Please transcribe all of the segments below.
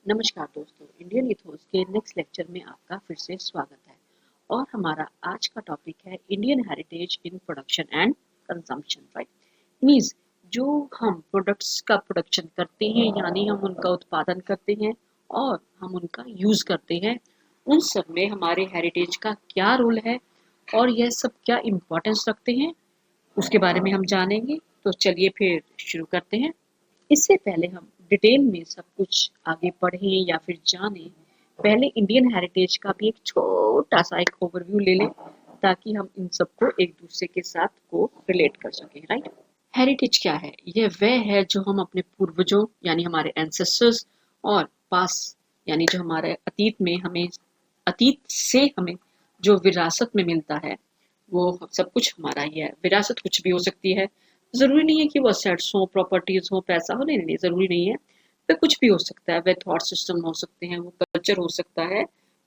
नमस्कार दोस्तों, Indian ethos के नेक्स्ट लेक्चर में आपका फिर से स्वागत है। और हमारा आज का टॉपिक है Indian heritage in production and consumption. Right, means जो हम प्रोडक्ट्स का प्रोडक्शन करते हैं, यानी हम उनका उत्पादन करते हैं और हम उनका यूज करते हैं, उन सब में हमारे हेरिटेज का क्या रोल है और यह सब क्या इम्पोर्टेंस रखते हैं, उसके बारे में हम जानेंगे। तो चलिए फिर शुरू करते हैं। इससे पहले हम डिटेल में सब कुछ आगे पढ़ें या फिर जानें, पहले इंडियन हेरिटेज का भी एक छोटा सा एक ओवरव्यू ले लें, ताकि हम इन सबको एक दूसरे के साथ को रिलेट कर सकें। राइट, हेरिटेज क्या है? यह वह है जो हम अपने पूर्वजों यानी हमारे एंसेस्टर्स और पास यानी जो हमारे अतीत में हमें अतीत से हमें जो विरासत में मिलता है, वो सब कुछ हमारा ही है। विरासत कुछ भी हो सकती है, जरूरी नहीं है कि वो असेट्स हो, प्रॉपर्टीज हो, पैसा हो, नहीं, जरूरी नहीं है। वह कुछ भी हो सकता है, वह थॉट सिस्टम हो सकते हैं, वो कल्चर हो सकता है,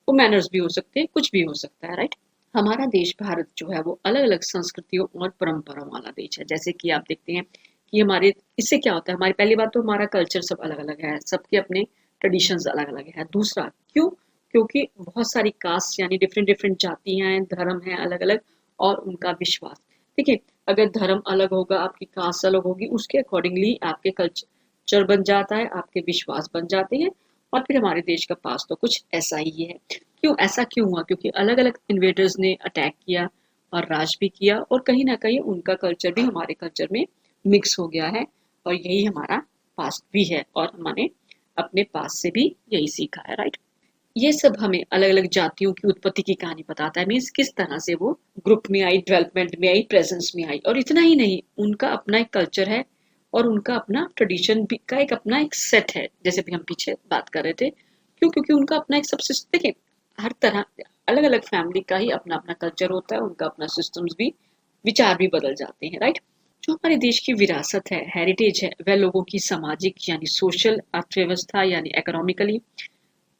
वो मैनर्स भी हो सकते हैं, कुछ भी हो सकता है। राइट, हमारा देश भारत जो है वो अलग अलग संस्कृतियों और परंपराओं वाला देश है। जैसे कि आप देखते हैं कि हमारे इससे क्या होता है, हमारी पहली बात तो हमारा कल्चर सब अलग अलग है, सबके अपने ट्रेडिशंस अलग अलग है। दूसरा, क्यों? क्योंकि बहुत सारी कास्ट यानी डिफरेंट डिफरेंट जातियां हैं, धर्म है अलग अलग, और उनका विश्वास। देखिए, अगर धर्म अलग होगा, आपकी कास्ट अलग होगी, उसके अकॉर्डिंगली आपके कल्चर बन जाता है, आपके विश्वास बन जाते हैं। और फिर हमारे देश का पास तो कुछ ऐसा ही है। क्यों ऐसा क्यों हुआ? क्योंकि अलग अलग इन्वेडर्स ने अटैक किया और राज भी किया, और कहीं ना कहीं उनका कल्चर भी हमारे कल्चर में मिक्स हो गया है, और यही हमारा पास्ट भी है, और हमने अपने पास से भी यही सीखा है। राइट, ये सब हमें अलग अलग जातियों की उत्पत्ति की कहानी बताता है, मीन्स किस तरह से वो ग्रुप में आई, डेवलपमेंट में आई, प्रेजेंस में आई। और इतना ही नहीं, उनका अपना एक कल्चर है और उनका अपना ट्रेडिशन भी का एक अपना एक सेट है, जैसे भी हम पीछे बात कर रहे थे। क्यों? क्योंकि उनका अपना एक सबसे, देखिए, हर तरह अलग अलग फैमिली का ही अपना अपना कल्चर होता है, उनका अपना सिस्टम्स भी, विचार भी बदल जाते हैं। राइट, जो हमारे देश की विरासत है, हेरिटेज है, वह लोगों की सामाजिक यानी सोशल अर्थव्यवस्था यानी इकोनॉमिकली,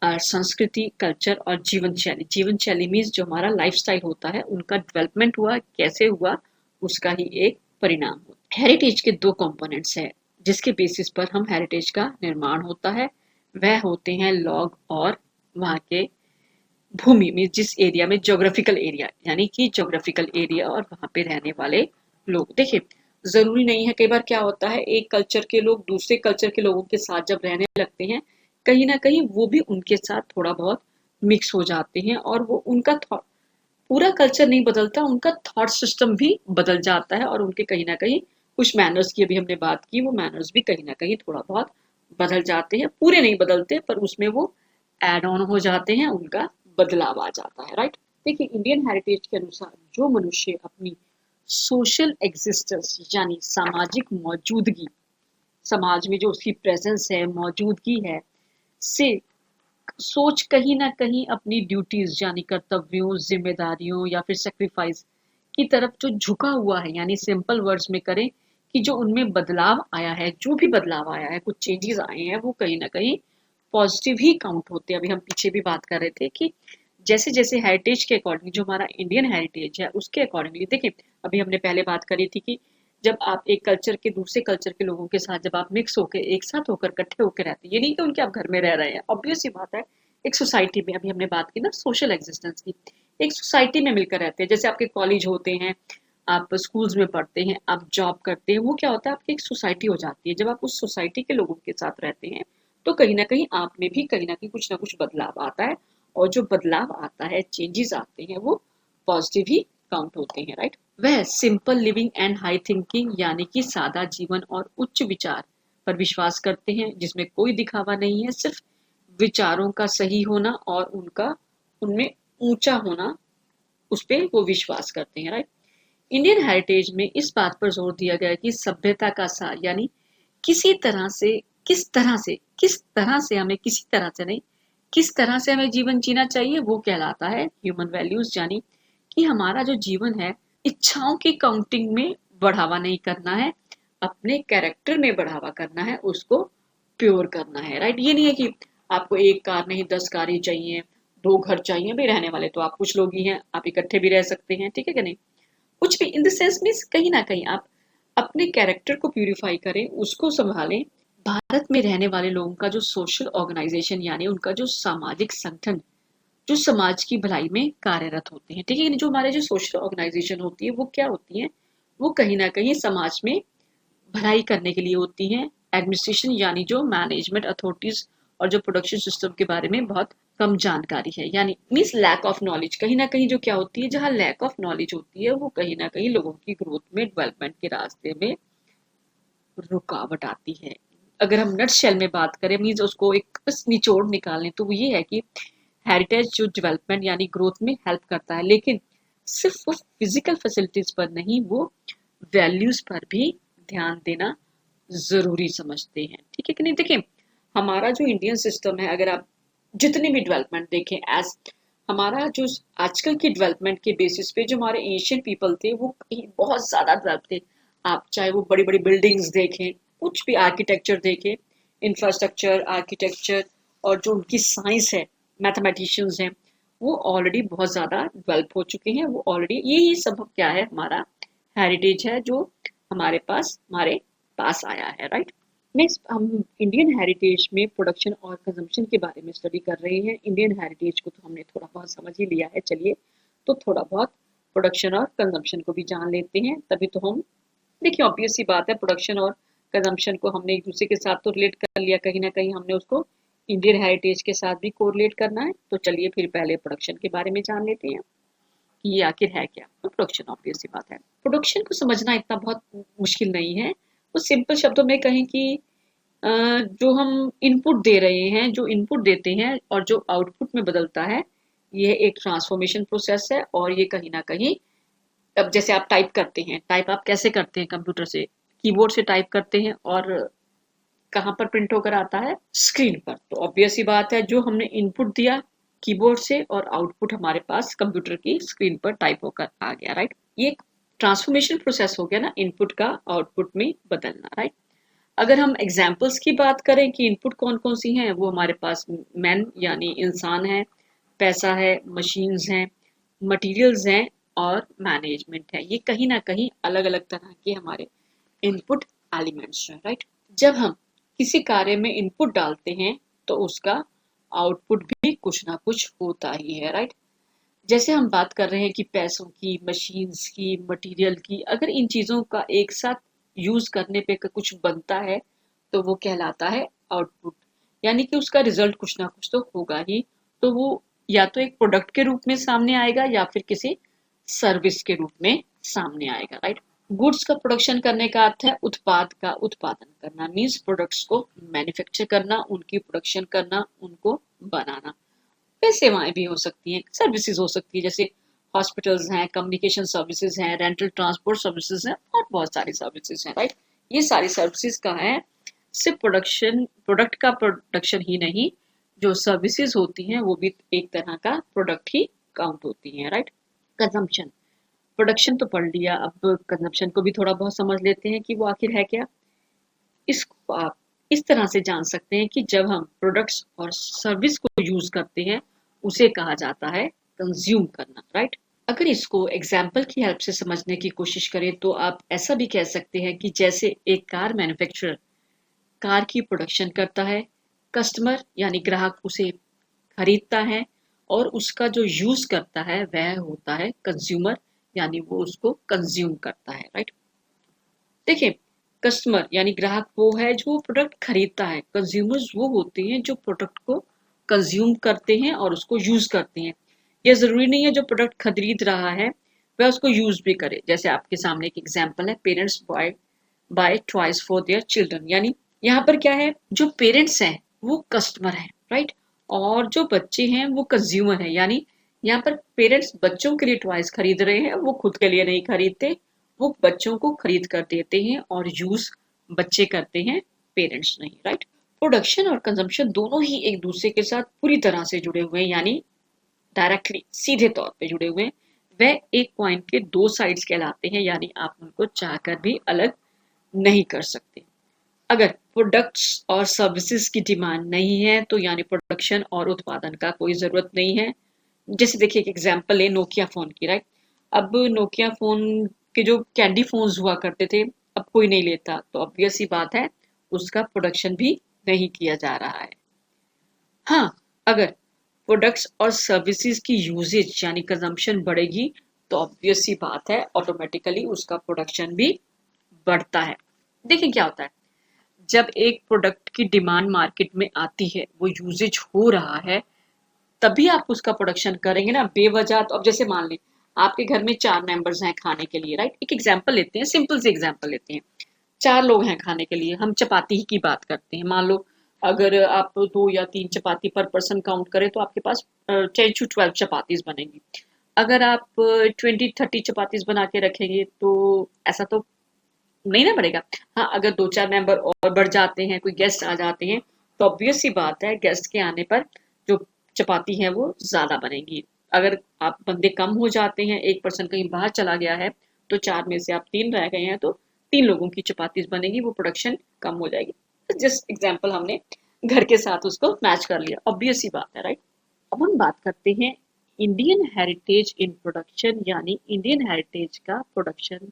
संस्कृति, कल्चर और जीवन शैली। जीवन शैली मीन्स जो हमारा लाइफस्टाइल होता है, उनका डेवलपमेंट हुआ कैसे हुआ, उसका ही एक परिणाम होता है। हेरिटेज के दो कंपोनेंट्स हैं जिसके बेसिस पर हम हेरिटेज का निर्माण होता है। वह होते हैं लॉग और वहाँ के भूमि में, जिस एरिया में ज्योग्राफिकल एरिया यानी कि ज्योग्राफिकल एरिया और वहाँ पे रहने वाले लोग। देखिए, जरूरी नहीं है, कई बार क्या होता है, एक कल्चर के लोग दूसरे कल्चर के लोगों के साथ जब रहने लगते हैं, कहीं ना कहीं वो भी उनके साथ थोड़ा बहुत मिक्स हो जाते हैं, और वो उनका पूरा कल्चर नहीं बदलता, उनका थॉट सिस्टम भी बदल जाता है, और उनके कहीं ना कहीं कुछ मैनर्स की अभी हमने बात की, वो मैनर्स भी कहीं ना कहीं थोड़ा बहुत बदल जाते हैं। पूरे नहीं बदलते, पर उसमें वो एड ऑन हो जाते हैं, उनका बदलाव आ जाता है। राइट, देखिए, इंडियन हेरिटेज के अनुसार जो मनुष्य अपनी सोशल एग्जिस्टेंस यानी सामाजिक मौजूदगी, समाज में जो उसकी प्रेजेंस है, मौजूदगी है, से सोच कहीं ना कहीं अपनी ड्यूटीज यानी कर्तव्यों, जिम्मेदारियों या फिर सेक्रीफाइस की तरफ जो झुका हुआ है, यानी सिंपल वर्ड्स में करें कि जो उनमें बदलाव आया है, जो भी बदलाव आया है, कुछ चेंजेस आए हैं, वो कहीं ना कहीं पॉजिटिव ही काउंट होते हैं। अभी हम पीछे भी बात कर रहे थे कि जैसे जैसे हेरिटेज के अकॉर्डिंग, जो हमारा इंडियन हेरिटेज है उसके अकॉर्डिंगली, देखिए, अभी हमने पहले बात करी थी कि जब आप एक कल्चर के दूसरे कल्चर के लोगों के साथ जब आप मिक्स होकर एक साथ होकर इकट्ठे होकर रहते हैं, ये नहीं कि उनके आप घर में रह रहे हैं, ऑब्वियस सी बात है। एक सोसाइटी में, अभी हमने बात की ना सोशल एग्जिस्टेंस की, एक सोसाइटी में मिलकर रहते हैं, जैसे आपके कॉलेज होते हैं, आप स्कूल्स में पढ़ते हैं, आप जॉब करते हैं, वो क्या होता है, आपकी एक सोसाइटी हो जाती है। जब आप उस सोसाइटी के लोगों के साथ रहते हैं, तो कहीं ना कहीं आप में भी कहीं ना कुछ बदलाव आता है, और जो बदलाव आता है, चेंजेस आते हैं, वो पॉजिटिव ही काउंट होते हैं। राइट, वह simple living and high thinking यानी कि सादा जीवन और उच्च विचार पर विश्वास करते हैं, जिसमें कोई दिखावा नहीं है, सिर्फ विचारों का सही होना और उनका उनमें ऊंचा होना, उस पे वो विश्वास करते हैं। राइट, इंडियन हेरिटेज में इस बात पर जोर दिया गया है कि सभ्यता का सार यानी किसी तरह से, किस तरह से हमें, किसी तरह से नहीं, किस तरह से हमें जीवन जीना चाहिए, वो कहलाता है ह्यूमन वैल्यूज। यानी कि हमारा जो जीवन है, इच्छाओं की काउंटिंग में बढ़ावा नहीं करना है, अपने कैरेक्टर में बढ़ावा करना है, उसको प्योर करना है। राइट, ये नहीं है कि आपको एक कार नहीं 10 कार ही चाहिए, 2 घर चाहिए, भी रहने वाले तो आप कुछ लोग ही हैं, आप इकट्ठे भी रह सकते हैं, ठीक है कि नहीं? कुछ भी इन द सेंस मीन्स कहीं ना कहीं आप अपने कैरेक्टर को प्यूरिफाई करें, उसको संभालें, भारत में रहने वाले लोगों का जो सोशल ऑर्गेनाइजेशन यानी उनका जो सामाजिक संगठन जो समाज की भलाई में कार्यरत होते हैं, ठीक है। जो हमारे जो सोशल ऑर्गेनाइजेशन होती है वो क्या होती है, वो कहीं ना कहीं समाज में भलाई करने के लिए होती हैं। एडमिनिस्ट्रेशन यानी जो मैनेजमेंट अथॉरिटीज और जो प्रोडक्शन सिस्टम के बारे में बहुत कम जानकारी है, यानी मीन्स लैक ऑफ नॉलेज। कहीं ना कहीं जो क्या होती है, जहाँ लैक ऑफ नॉलेज होती है वो कहीं ना कहीं लोगों की ग्रोथ में, डेवलपमेंट के रास्ते में रुकावट आती है। अगर हम नट शेल में बात करें, मीन्स उसको एक बस निचोड़ निकालें, तो वो ये है कि हेरिटेज जो डेवलपमेंट यानी ग्रोथ में हेल्प करता है, लेकिन सिर्फ वो फिजिकल फैसिलिटीज पर नहीं, वो वैल्यूज पर भी ध्यान देना जरूरी समझते हैं, ठीक है कि नहीं। देखिए, हमारा जो इंडियन सिस्टम है, अगर आप जितनी भी डेवलपमेंट देखें, एज हमारा जो आजकल की डेवलपमेंट के बेसिस पे जो हमारे एशियन पीपल थे वो बहुत ज्यादा डेवलप थे। आप चाहे वो बड़ी बड़ी बिल्डिंग्स देखें, कुछ भी आर्किटेक्चर देखें, इंफ्रास्ट्रक्चर, आर्किटेक्चर, और जो उनकी साइंस है, मैथमेटिशियंस हैं, वो ऑलरेडी बहुत ज़्यादा डेवलप हो चुके हैं। वो ऑलरेडी, यही सब क्या है, हमारा हेरिटेज है जो हमारे पास आया है, राइट। नेक्स्ट, हम इंडियन हेरिटेज में प्रोडक्शन और कंजम्पशन के बारे में स्टडी कर रहे हैं। इंडियन हेरिटेज को तो हमने थोड़ा बहुत समझ ही लिया है, चलिए तो थोड़ा बहुत प्रोडक्शन और कंजम्पशन को भी जान लेते हैं, तभी तो हम, देखिए ऑब्वियस सी बात है, प्रोडक्शन और कंजम्पशन को हमने एक दूसरे के साथ तो रिलेट कर लिया, कहीं ना कहीं हमने उसको इंडियन हेरिटेज के साथ भी कोरिलेट करना है। तो चलिए फिर पहले प्रोडक्शन के बारे में जान लेते हैं कि ये आखिर है क्या। तो प्रोडक्शन ऑब्वियस सी बात है, प्रोडक्शन को समझना इतना बहुत मुश्किल नहीं है। वो सिंपल शब्दों में कहें कि जो हम इनपुट दे रहे हैं, जो इनपुट देते हैं और जो आउटपुट में बदलता है, ये एक ट्रांसफॉर्मेशन प्रोसेस है। और ये कहीं ना कहीं, अब जैसे आप टाइप करते हैं, टाइप आप कैसे करते हैं, कंप्यूटर से, कीबोर्ड से टाइप करते हैं, और कहाँ पर प्रिंट होकर आता है, स्क्रीन पर। तो ऑब्वियस सी बात है, जो हमने इनपुट दिया कीबोर्ड से, और आउटपुट हमारे पास कंप्यूटर की स्क्रीन पर टाइप होकर आ गया, राइट। ये ट्रांसफॉर्मेशन प्रोसेस हो गया ना, इनपुट का आउटपुट में बदलना, राइट। अगर हम एग्जाम्पल्स की बात करें कि इनपुट कौन कौन सी हैं, वो हमारे पास मैन यानी इंसान है, पैसा है, मशीन्स हैं, मटेरियल्स हैं, और मैनेजमेंट है। ये कहीं ना कहीं अलग अलग तरह के हमारे इनपुट एलिमेंट्स हैं, राइट। जब हम किसी कार्य में इनपुट डालते हैं तो उसका आउटपुट भी कुछ ना कुछ होता ही है, राइट। जैसे हम बात कर रहे हैं कि पैसों की, मशीन्स की, मटेरियल की, अगर इन चीजों का एक साथ यूज करने पे कुछ बनता है तो वो कहलाता है आउटपुट, यानी कि उसका रिजल्ट कुछ ना कुछ तो होगा ही। तो वो या तो एक प्रोडक्ट के रूप में सामने आएगा या फिर किसी सर्विस के रूप में सामने आएगा, राइट। गुड्स का प्रोडक्शन करने का अर्थ है उत्पाद का उत्पादन करना, मीन्स प्रोडक्ट्स को मैन्युफैक्चर करना, उनकी प्रोडक्शन करना, उनको बनाना। फिर सेवाएं भी हो सकती हैं, सर्विसेज हो सकती है, जैसे हॉस्पिटल्स हैं, कम्युनिकेशन सर्विसेज हैं, रेंटल ट्रांसपोर्ट सर्विसेज हैं, और बहुत सारी सर्विसेज हैं, राइट। ये सारी सर्विसेज का है, सिर्फ प्रोडक्ट का प्रोडक्शन ही नहीं, जो सर्विसेज होती हैं वो भी एक तरह का प्रोडक्ट ही काउंट होती हैं, राइट। कंजम्पशन, प्रोडक्शन तो पढ़ लिया, अब कंजम्पशन को भी थोड़ा बहुत समझ लेते हैं कि वो आखिर है क्या। इसको आप इस तरह से जान सकते हैं कि जब हम प्रोडक्ट्स और सर्विस को यूज करते हैं, उसे कहा जाता है कंज्यूम करना, राइट। अगर इसको एग्जाम्पल की हेल्प से समझने की कोशिश करें तो आप ऐसा भी कह सकते हैं कि जैसे एक कार मैन्युफैक्चरर कार की प्रोडक्शन करता है, कस्टमर यानी ग्राहक उसे खरीदता है, और उसका जो यूज करता है वह होता है कंज्यूमर, यानी वो उसको कंज्यूम करता है, राइट। देखिए, कस्टमर यानी ग्राहक वो है जो प्रोडक्ट खरीदता है, कंज्यूमर्स वो होते हैं जो प्रोडक्ट को कंज्यूम करते हैं और उसको यूज करते हैं। यह जरूरी नहीं है जो प्रोडक्ट खरीद रहा है वह उसको यूज भी करे। जैसे आपके सामने एक एग्जांपल है, parents buy toys for their children, यानी यहाँ पर क्या है, जो पेरेंट्स हैं वो कस्टमर हैं, राइट, और जो बच्चे हैं वो कंज्यूमर हैं। यानी यहाँ पर पेरेंट्स बच्चों के लिए टॉयज खरीद रहे हैं, वो खुद के लिए नहीं खरीदते, वो बच्चों को खरीद कर देते हैं, और यूज बच्चे करते हैं, पेरेंट्स नहीं, राइट। प्रोडक्शन और कंजम्पशन दोनों ही एक दूसरे के साथ पूरी तरह से जुड़े हुए हैं, यानी डायरेक्टली सीधे तौर पे जुड़े हुए हैं। वह एक कॉइन के दो साइड्स कहलाते हैं, यानी आप उनको चाहकर भी अलग नहीं कर सकते। अगर प्रोडक्ट्स और सर्विसेज की डिमांड नहीं है तो यानी प्रोडक्शन और उत्पादन का कोई जरूरत नहीं है। जैसे देखिए एक एग्जांपल है नोकिया फोन की, राइट। अब नोकिया फोन के जो कैंडी फोन्स हुआ करते थे, अब कोई नहीं लेता, तो ऑब्वियस सी बात है उसका प्रोडक्शन भी नहीं किया जा रहा है। हाँ, अगर प्रोडक्ट्स और सर्विसेज की यूजेज यानी कंजम्पशन बढ़ेगी तो ऑब्वियस सी बात है ऑटोमेटिकली उसका प्रोडक्शन भी बढ़ता है। देखिए क्या होता है, जब एक प्रोडक्ट की डिमांड मार्केट में आती है, वो यूजेज हो रहा है, तभी आप उसका प्रोडक्शन करेंगे ना। बेवजह तो अब जैसे मान लें आपके घर में 4 मेंबर्स हैं खाने के लिए, राइट। एक एग्जांपल लेते हैं, सिंपल से एग्जांपल लेते हैं। 4 लोग हैं खाने के लिए, हम चपाती ही की बात करते हैं। मान लो अगर आप 2 या 3 चपाती पर पर्सन काउंट करें तो आपके पास 10 टू 12 चपातीज बनेंगी। अगर आप 20-30 चपातीज बना के रखेंगे तो ऐसा तो नहीं ना बढ़ेगा। हाँ, अगर 2-4 मेंबर और बढ़ जाते हैं, कोई गेस्ट आ जाते हैं, तो ऑब्वियस सी बात है गेस्ट के आने पर जो चपाती है वो ज्यादा बनेगी। अगर आप बंदे कम हो जाते हैं, एक पर्सन कहीं बाहर चला गया है, तो 4 में से आप 3 रह गए हैं, तो 3 लोगों की चपातीज बनेगी, वो प्रोडक्शन कम हो जाएगी। जस्ट एग्जाम्पल हमने घर के साथ उसको मैच कर लिया, ऑब्वियस सी बात है, राइट। अब हम बात करते हैं इंडियन हेरिटेज इन प्रोडक्शन, यानी इंडियन हेरिटेज का प्रोडक्शन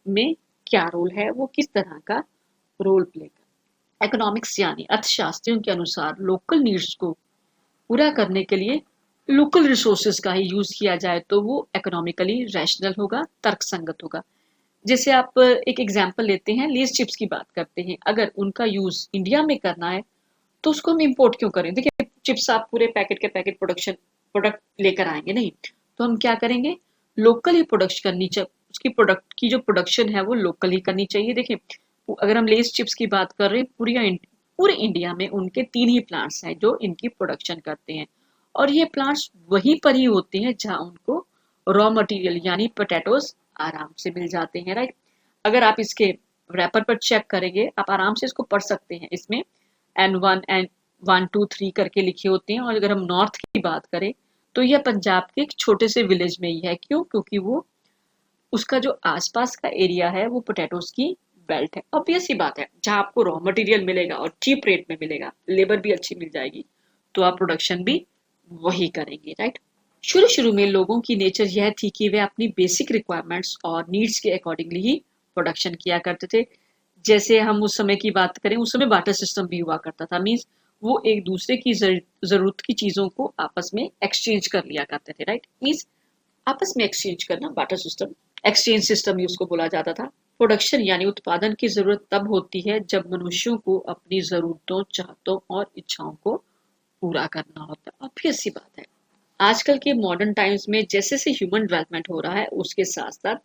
में क्या रोल है, वो किस तरह का रोल प्ले कर। इकोनॉमिक्स यानी अर्थशास्त्रियों के अनुसार लोकल नीड्स को पूरा करने के लिए लोकल रिसोर्सेज का ही यूज किया जाए तो वो इकोनॉमिकली रैशनल होगा, तर्कसंगत होगा। जैसे आप एक एग्जांपल लेते हैं, लेस चिप्स की बात करते हैं। अगर उनका यूज इंडिया में करना है तो उसको हम इम्पोर्ट क्यों करें। देखिए चिप्स आप पूरे पैकेट के पैकेट प्रोडक्ट लेकर आएंगे नहीं, तो हम क्या करेंगे, लोकल ही प्रोडक्शन करनी चाहिए। उसकी प्रोडक्ट की जो प्रोडक्शन है वो लोकल ही करनी चाहिए। देखिए अगर हम लेस चिप्स की बात कर रहे हैं, पूरे इंडिया में उनके 3 ही प्लांट्स हैं जो इनकी प्रोडक्शन करते हैं, और ये प्लांट्स वहीं पर ही होते हैं जहां उनको रॉ मटेरियल यानी पोटैटोज आराम से मिल जाते हैं, राइट। अगर आप इसके रैपर पर चेक करेंगे, आप आराम से इसको पढ़ सकते हैं, इसमें N1 एंड 1 2 3 करके लिखे होते हैं। और अगर हम नॉर्थ की बात करें तो यह पंजाब के एक छोटे से विलेज में ही है। क्यों? क्योंकि वो उसका जो आसपास का एरिया है वो पोटैटोज की बेल्ट है। ऑब्वियस सी बात है, जहां आपको रॉ मटेरियल मिलेगा और चीप रेट में मिलेगा, लेबर भी अच्छी मिल जाएगी, तो आप प्रोडक्शन भी वही करेंगे, राइट। शुरू शुरू में लोगों की नेचर यह थी कि वे अपनी बेसिक रिक्वायरमेंट्स और नीड्स के अकॉर्डिंगली ही प्रोडक्शन किया करते थे। जैसे हम उस समय की बात करें, उस समय बाटर सिस्टम भी हुआ करता था। मीन्स वो एक दूसरे की जरूरत की चीजों को आपस में एक्सचेंज कर लिया करते थे, राइट। मीन्स आपस में एक्सचेंज करना, बाटर सिस्टम, एक्सचेंज सिस्टम ही उसको बोला जाता था। प्रोडक्शन यानी उत्पादन की जरूरत तब होती है जब मनुष्यों को अपनी जरूरतों, चाहतों और इच्छाओं को पूरा करना होता है। ऑब्वियस सी बात है, आजकल के मॉडर्न टाइम्स में जैसे से ह्यूमन डेवलपमेंट हो रहा है, उसके साथ साथ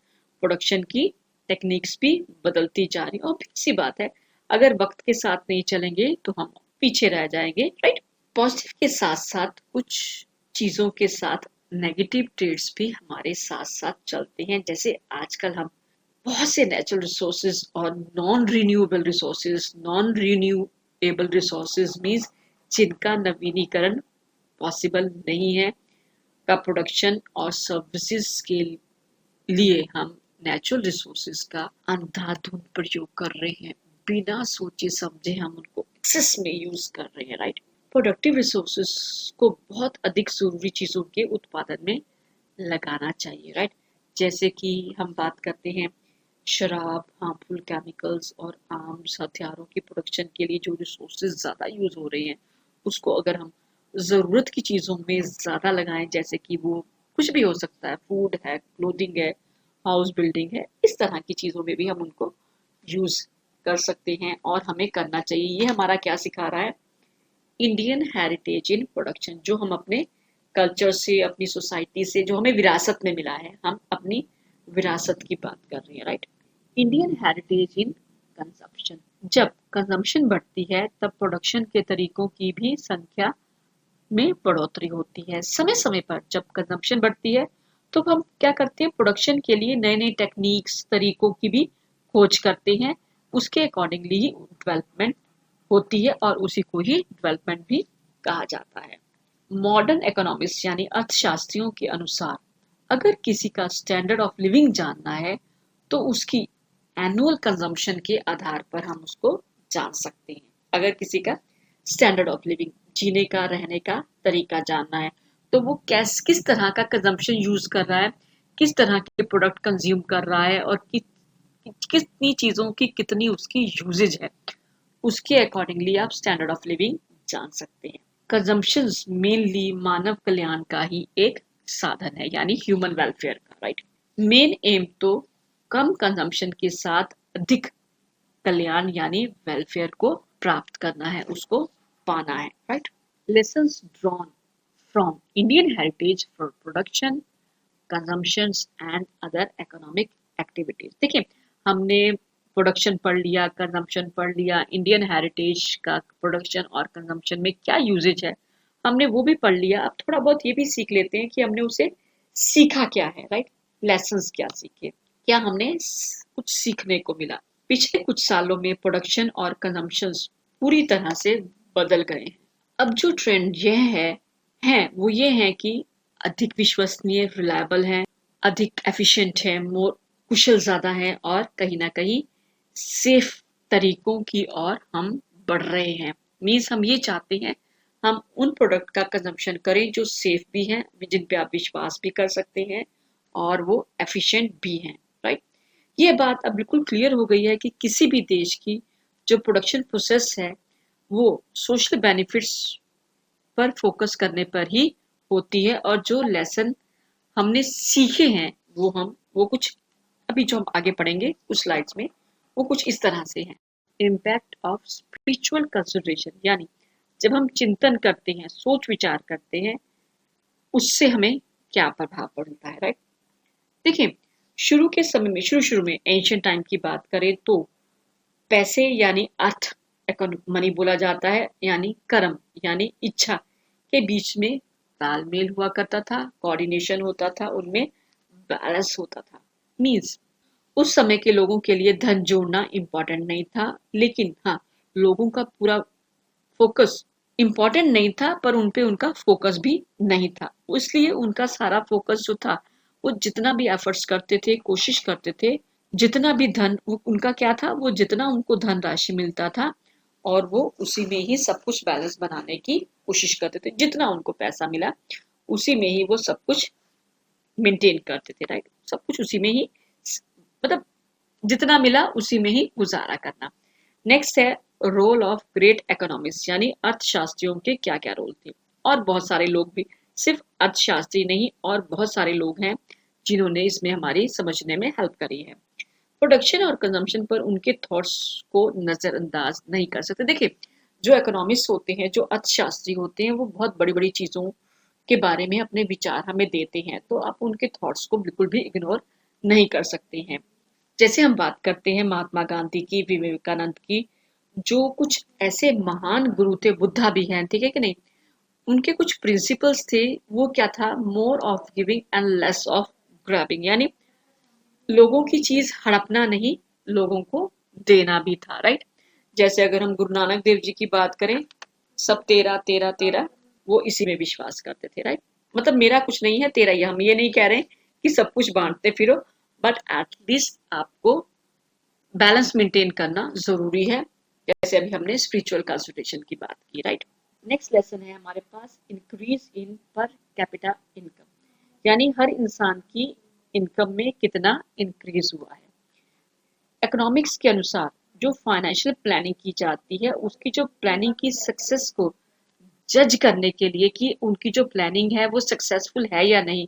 प्रोडक्शन की टेक्निक्स भी बदलती जा रही है। ऑब्वियस सी बात है, अगर वक्त के साथ नहीं चलेंगे तो हम पीछे रह जाएंगे, राइट। पॉजिटिव के साथ साथ कुछ चीजों के साथ नेगेटिव ट्रेड्स भी हमारे साथ साथ चलते हैं। जैसे आजकल हम बहुत से नेचुरल रिसोर्सेज और नॉन रिन्यूएबल रिसोर्सेज मीन्स जिनका नवीनीकरण पॉसिबल नहीं है, का प्रोडक्शन और सर्विसेज के लिए हम नेचुरल रिसोर्सेज का अंधाधुंध प्रयोग कर रहे हैं। बिना सोचे समझे हम उनको एक्सेस में यूज कर रहे हैं, राइट। प्रोडक्टिव रिसोर्सेज को बहुत अधिक जरूरी चीजों के उत्पादन में लगाना चाहिए, राइट। जैसे कि हम बात करते हैं शराब, हार्मफुल केमिकल्स और आर्म्स हथियारों की प्रोडक्शन के लिए जो रिसोर्सेज ज्यादा यूज हो रहे हैं, उसको अगर हम जरूरत की चीजों में ज्यादा लगाएं, जैसे कि वो कुछ भी हो सकता है, फूड है, क्लोथिंग है, हाउस बिल्डिंग है, इस तरह की चीजों में भी हम उनको यूज कर सकते हैं और हमें करना चाहिए। ये हमारा क्या सिखा रहा है, इंडियन हेरिटेज इन प्रोडक्शन, जो हम अपने कल्चर से, अपनी सोसाइटी से, जो हमें विरासत में मिला है, हम अपनी विरासत की बात कर रहे हैं, right. Indian heritage in consumption, जब कंजम्पशन बढ़ती है तब प्रोडक्शन के तरीकों की भी संख्या में बढ़ोतरी होती है। समय समय पर जब कंजम्पशन बढ़ती है तो हम क्या करते हैं, प्रोडक्शन के लिए नए नए टेक्निक्स, तरीकों की भी खोज करते हैं। उसके अकॉर्डिंगली ही डेवलपमेंट होती है और उसी को ही डेवलपमेंट भी कहा जाता है। मॉडर्न इकोनॉमिक्स यानी अर्थशास्त्रियों के अनुसार अगर किसी का स्टैंडर्ड ऑफ लिविंग जानना है तो उसकी एनुअल कंजम्पशन के आधार पर हम उसको जान सकते हैं। अगर किसी का स्टैंडर्ड ऑफ लिविंग, जीने का, रहने का तरीका जानना है, तो वो किस तरह का कंजम्पशन यूज कर रहा है, किस तरह के प्रोडक्ट कंज्यूम कर रहा है और कितनी चीजों की कितनी उसकी यूजेज है, उसके अकॉर्डिंगली आप स्टैंडर्ड ऑफ लिविंग जान सकते हैं। कंजम्पशंस मेनली मानव कल्याण का ही एक साधन है, यानी ह्यूमन वेलफेयर का, राइट। मेन एम तो कम कंजम्पशन के साथ अधिक कल्याण यानी वेलफेयर को प्राप्त करना है, उसको पाना है, right. Lessons drawn from Indian heritage for production, consumptions and other economic activities. देखिए, हमने प्रोडक्शन पढ़ लिया, कंजम्पशन पढ़ लिया, इंडियन हेरिटेज का प्रोडक्शन और कंजम्पशन में क्या यूजेज है हमने वो भी पढ़ लिया। अब थोड़ा बहुत ये भी सीख लेते हैं कि हमने उसे सीखा क्या है, राइट। लेसन्स क्या सीखे, क्या हमने कुछ सीखने को मिला। पिछले कुछ सालों में प्रोडक्शन और कंजम्पशंस पूरी तरह से बदल गए हैं। अब जो ट्रेंड यह है वो ये है कि अधिक विश्वसनीय, रिलायबल है, अधिक एफिशिएंट है, मोर कुशल ज़्यादा है और कहीं ना कहीं सेफ तरीकों की ओर हम बढ़ रहे हैं। मीन्स हम ये चाहते हैं हम उन प्रोडक्ट का कंजम्पशन करें जो सेफ भी हैं, जिन पे आप विश्वास भी कर सकते हैं और वो एफिशिएंट भी हैं, राइट। ये बात अब बिल्कुल क्लियर हो गई है कि किसी भी देश की जो प्रोडक्शन प्रोसेस है वो सोशल बेनिफिट्स पर फोकस करने पर ही होती है। और जो लेसन हमने सीखे हैं वो कुछ अभी जो हम आगे पढ़ेंगे कुछ स्लाइड्स में वो कुछ इस तरह से हैं। इम्पैक्ट ऑफ स्पिरिचुअल कंसिडरेशन, यानी जब हम चिंतन करते हैं, सोच विचार करते हैं, उससे हमें क्या प्रभाव पड़ता है, राइट। देखिए, शुरू के समय में शुरू में एंशियंट टाइम की बात करें तो पैसे यानी अर्थ, मनी बोला जाता है, यानी कर्म यानी इच्छा के बीच में तालमेल हुआ करता था, कोऑर्डिनेशन होता था, उनमें बैलेंस होता था। मीन्स उस समय के लोगों के लिए धन जोड़ना इम्पोर्टेंट नहीं था, लेकिन हाँ, लोगों का पूरा फोकस इम्पोर्टेंट नहीं था, पर उन पे उनका फोकस भी नहीं था। इसलिए उनका सारा फोकस जो था वो जितना भी एफर्ट्स करते थे, कोशिश करते थे, जितना भी धन उनका क्या था, वो जितना उनको धन राशि मिलता था और वो उसी में ही सब कुछ बैलेंस बनाने की कोशिश करते थे। जितना उनको पैसा मिला उसी में ही वो सब कुछ मेंटेन करते थे, राइट। सब कुछ उसी में ही, मतलब जितना मिला उसी में ही गुजारा करना। नेक्स्ट है रोल ऑफ ग्रेट इकोनॉमिस्ट, यानी अर्थशास्त्रियों के क्या क्या रोल थे। और बहुत सारे लोग भी, सिर्फ अर्थशास्त्री नहीं, और बहुत सारे लोग हैं जिन्होंने इसमें हमारी समझने में हेल्प करी है। प्रोडक्शन और कंजम्पशन पर उनके थॉट्स को नजरअंदाज नहीं कर सकते। देखिए, जो इकोनॉमिस्ट होते हैं, जो अर्थशास्त्री होते हैं, वो बहुत बड़ी बड़ी चीजों के बारे में अपने विचार हमें देते हैं, तो आप उनके थॉट्स को बिल्कुल भी इग्नोर नहीं कर सकते हैं। जैसे हम बात करते हैं महात्मा गांधी की, विवेकानंद की, जो कुछ ऐसे महान गुरु थे, बुद्धा भी हैं, ठीक है कि नहीं। उनके कुछ प्रिंसिपल्स थे, वो क्या था, more of giving and less of grabbing, यानी लोगों की चीज हड़पना नहीं, लोगों को देना भी था, राइट। जैसे अगर हम गुरु नानक देव जी की बात करें, सब तेरा तेरा तेरा, वो इसी में विश्वास करते थे, राइट। मतलब मेरा कुछ नहीं है, तेरा ही। हम ये नहीं कह रहे कि सब कुछ बांटते फिरो, बट एटलीस्ट आपको बैलेंस मेंटेन करना जरूरी है। जैसे अभी हमने स्पिरिचुअल कंसल्टेशन की बात की, राइट। नेक्स्ट लेसन है हमारे पास increase in per capita income, यानी हर इंसान की इनकम में कितना इंक्रीज हुआ है। इकोनॉमिक्स के अनुसार जो फाइनेंशियल प्लानिंग की जाती है, उसकी जो प्लानिंग की सक्सेस को जज करने के लिए कि उनकी जो प्लानिंग है वो सक्सेसफुल है या नहीं,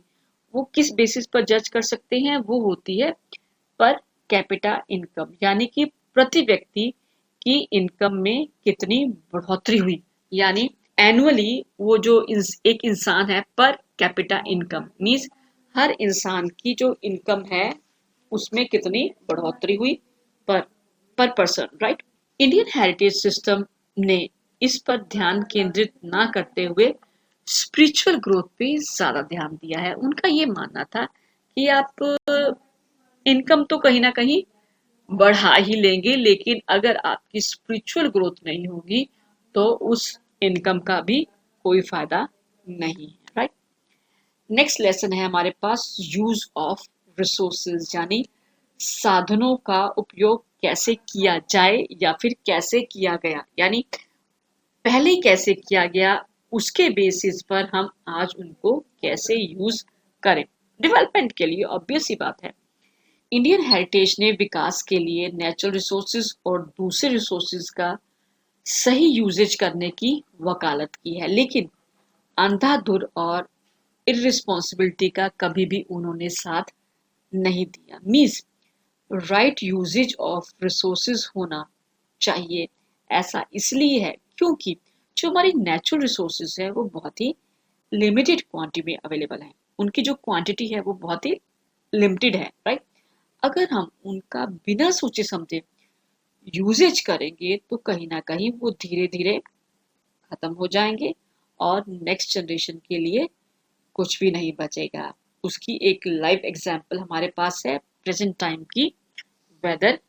वो किस बेसिस पर जज कर सकते हैं, वो होती है पर कैपिटा इनकम, यानी कि प्रति व्यक्ति की इनकम में कितनी बढ़ोतरी हुई। यानी एनुअली वो जो एक इंसान है, पर कैपिटा इनकम मीन्स हर इंसान की जो इनकम है उसमें कितनी बढ़ोतरी हुई पर person, right. Indian heritage system ने इस पर ध्यान केंद्रित ना करते हुए स्पिरिचुअल ग्रोथ पे ज्यादा ध्यान दिया है। उनका ये मानना था कि आप इनकम तो कहीं ना कहीं बढ़ा ही लेंगे, लेकिन अगर आपकी स्पिरिचुअल ग्रोथ नहीं होगी तो उस इनकम का भी कोई फायदा नहीं है, राइट। नेक्स्ट लेसन है हमारे पास यूज ऑफ रिसोर्सेज, यानी साधनों का उपयोग कैसे किया जाए या फिर कैसे किया गया, यानी पहले कैसे किया गया उसके बेसिस पर हम आज उनको कैसे यूज करें डेवलपमेंट के लिए। ऑब्वियस ही बात है, इंडियन हेरिटेज ने विकास के लिए नेचुरल रिसोर्सेज और दूसरे रिसोर्सेज का सही यूजेज करने की वकालत की है, लेकिन अंधाधुर और इररिस्पॉन्सिबिलिटी का कभी भी उन्होंने साथ नहीं दिया। Means right usages of resources होना चाहिए। ऐसा इसलिए है क्योंकि जो हमारी नेचुरल रिसोर्सेज है वो बहुत ही लिमिटेड क्वांटिटी में अवेलेबल है, उनकी जो क्वांटिटी है वो बहुत ही लिमिटेड है, राइट। अगर हम उनका बिना सोचे समझे यूजेज करेंगे तो कहीं ना कहीं वो धीरे धीरे खत्म हो जाएंगे और नेक्स्ट जनरेशन के लिए कुछ भी नहीं बचेगा। उसकी एक लाइव एग्जाम्पल हमारे पास है प्रेजेंट टाइम की वेदर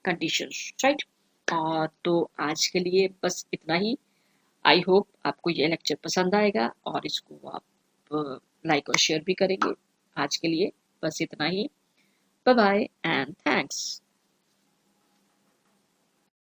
कंडीशंस, राइट। और तो आज के लिए बस इतना ही। आई होप आपको ये लेक्चर पसंद आएगा और इसको आप लाइक और शेयर भी करेंगे। आज के लिए बस इतना ही। Bye bye and thanks.